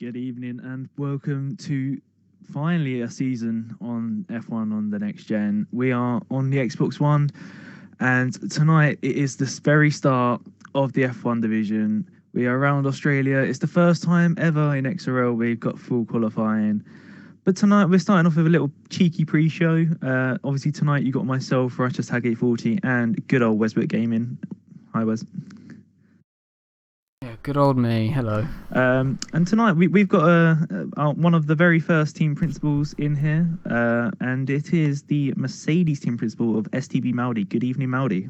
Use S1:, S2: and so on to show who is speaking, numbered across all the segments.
S1: Good evening and welcome to finally a season on F1 on the next gen. We are on the Xbox One, and tonight it is the very start of the F1 division. We are around Australia. It's the first time ever in XRL we've got full qualifying. But tonight we're starting off with a little cheeky pre-show. Obviously tonight you got myself, Righteous Tag 840, and good old Wesbrook Gaming. Hi Wes.
S2: Yeah, good old me. Hello.
S1: And tonight we've got one of the very first team principals in here, and it is the Mercedes team principal of STB Maudi. Good evening, Maudi.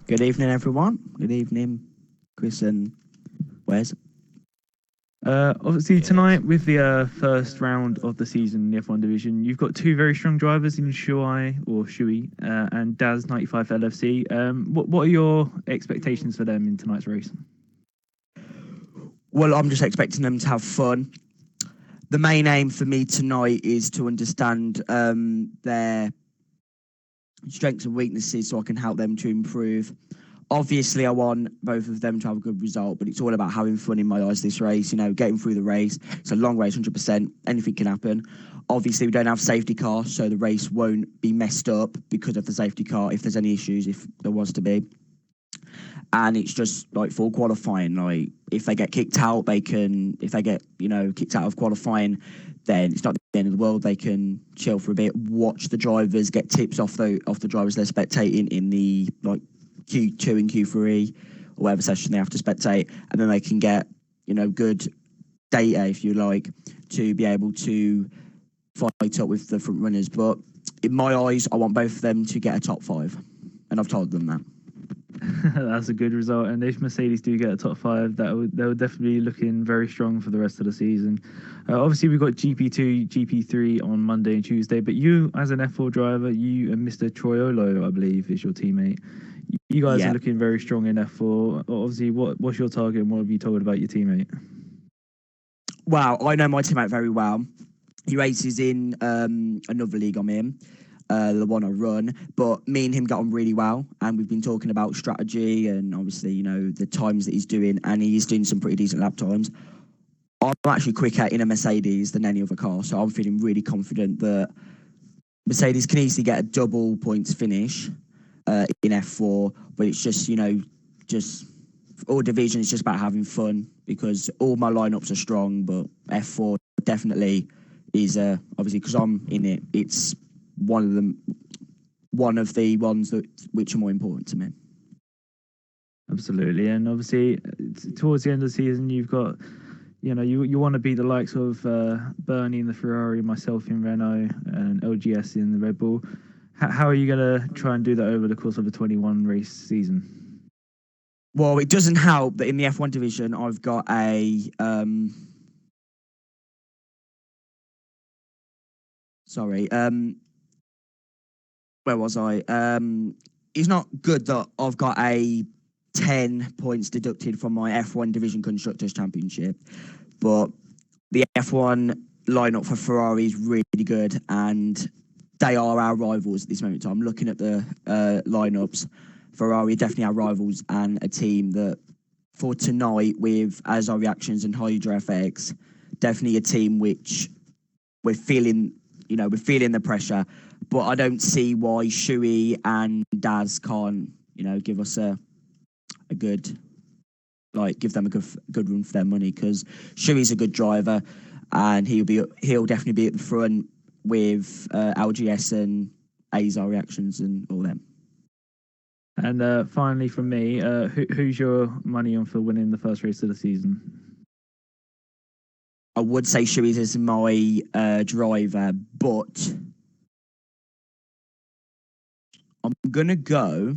S3: Good evening, everyone. Good evening, Chris and Wes.
S1: Obviously tonight with the first round of the season in the F1 division, you've got two very strong drivers in Shui and Daz 95 LFC. What are your expectations for them in tonight's race?
S3: Well, I'm just expecting them to have fun. The main aim for me tonight is to understand their strengths and weaknesses so I can help them to improve. Obviously, I want both of them to have a good result, but it's all about having fun in my eyes this race, getting through the race. It's a long race, 100%. Anything can happen. Obviously, we don't have safety car, so the race won't be messed up because of the safety car if there's any issues, if there was to be. And it's just like full qualifying. Like if they get kicked out, if they get, kicked out of qualifying, then it's not the end of the world. They can chill for a bit, watch the drivers, get tips off the drivers they're spectating in the Q2 and Q3 or whatever session they have to spectate, and then they can get good data, if you like, to be able to fight up with the front runners. But in my eyes, I want both of them to get a top 5, and I've told them that.
S1: That's a good result, and if Mercedes do get a top 5, they'll definitely be looking very strong for the rest of the season. Obviously, we've got GP2, GP3 on Monday and Tuesday, but you, as an F4 driver, you and Mr. Troiolo, I believe, is your teammate. You guys are looking very strong in F4. Obviously, what's your target and what have you told about your teammate?
S3: Well, I know my teammate very well. He races in another league I'm in, the one I run, but me and him got on really well, and we've been talking about strategy and obviously, the times that he's doing, and he's doing some pretty decent lap times. I'm actually quicker in a Mercedes than any other car, so I'm feeling really confident that Mercedes can easily get a double points finish in F4, but it's just, just all division is just about having fun because all my lineups are strong, but F4 definitely is obviously because I'm in it. It's one of the ones which are more important to me.
S1: Absolutely, and obviously towards the end of the season, you've got, you want to beat the likes of Bernie in the Ferrari, myself in Renault, and LGS in the Red Bull. How are you going to try and do that over the course of a 21 race season?
S3: Well, it doesn't help that in the F1 division, I've got a where was I? It's not good that I've got a 10 points deducted from my F1 Division Constructors Championship, but the F1 lineup for Ferrari is really good, and they are our rivals at this moment in time. Looking at the lineups, Ferrari are definitely our rivals and a team that for tonight with Azar Reactions and Hydra FX, definitely a team which we're feeling the pressure, but I don't see why Shui and Daz can't, give us a good, give them a good run for their money, because Shui's a good driver and he'll definitely be at the front with LGS and Azar Reactions and all them.
S1: And finally from me, who's your money on for winning the first race of the season?
S3: I would say Shui's is my driver, but I'm going to go.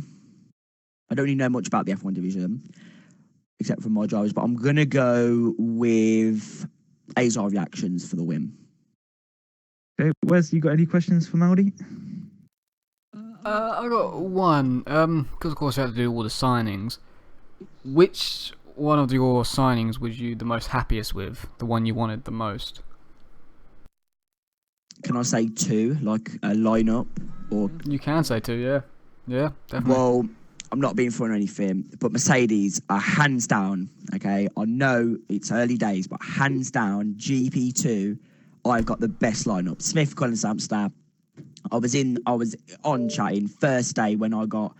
S3: I don't really know much about the F1 division, except for my drivers, but I'm going to go with Azar Reactions for the win.
S1: Okay, Wes, you got any questions for Maudi?
S2: I got one. Because of course you had to do all the signings. Which one of your signings was you the most happiest with? The one you wanted the most?
S3: Can I say 2, like a lineup, or
S2: you can say 2, yeah, definitely.
S3: Well, I'm not being funny or anything, but Mercedes are hands down. Okay, I know it's early days, but hands down, GP2, I've got the best lineup. Smith, Collins, Amster. I was on chatting first day when I got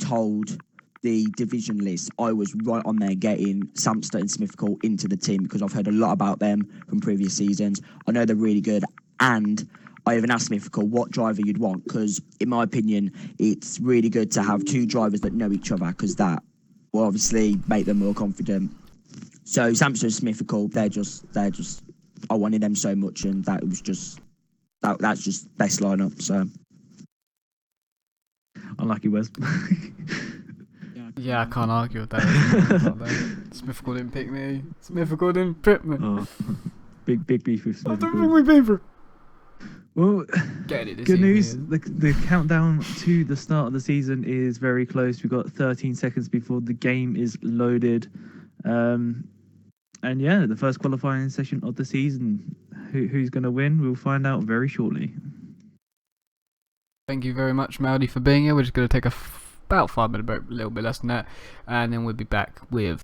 S3: told the division list. I was right on there getting Samster and Smithcall into the team because I've heard a lot about them from previous seasons. I know they're really good, and I even asked Smithcall what driver you'd want because, in my opinion, it's really good to have two drivers that know each other because that will obviously make them more confident. So Samster and Smithcall, they're just. I wanted them so much, and that was just. That's just best lineup. So
S1: Unlucky Wes.
S2: Yeah, I can't argue with that. Smithcall didn't pick me. Smithcall didn't pick me.
S1: Oh, big beef with
S2: I
S1: Smith.
S2: don't think we paid for it.
S1: Well,
S2: Get it this
S1: good
S2: evening.
S1: news. The countdown to the start of the season is very close. We've got 13 seconds before the game is loaded. And yeah, the first qualifying session of the season. Who's going to win? We'll find out very shortly.
S2: Thank you very much, Maudi, for being here. We're just going to take about 5 minute break, a little bit less than that, and then we'll be back with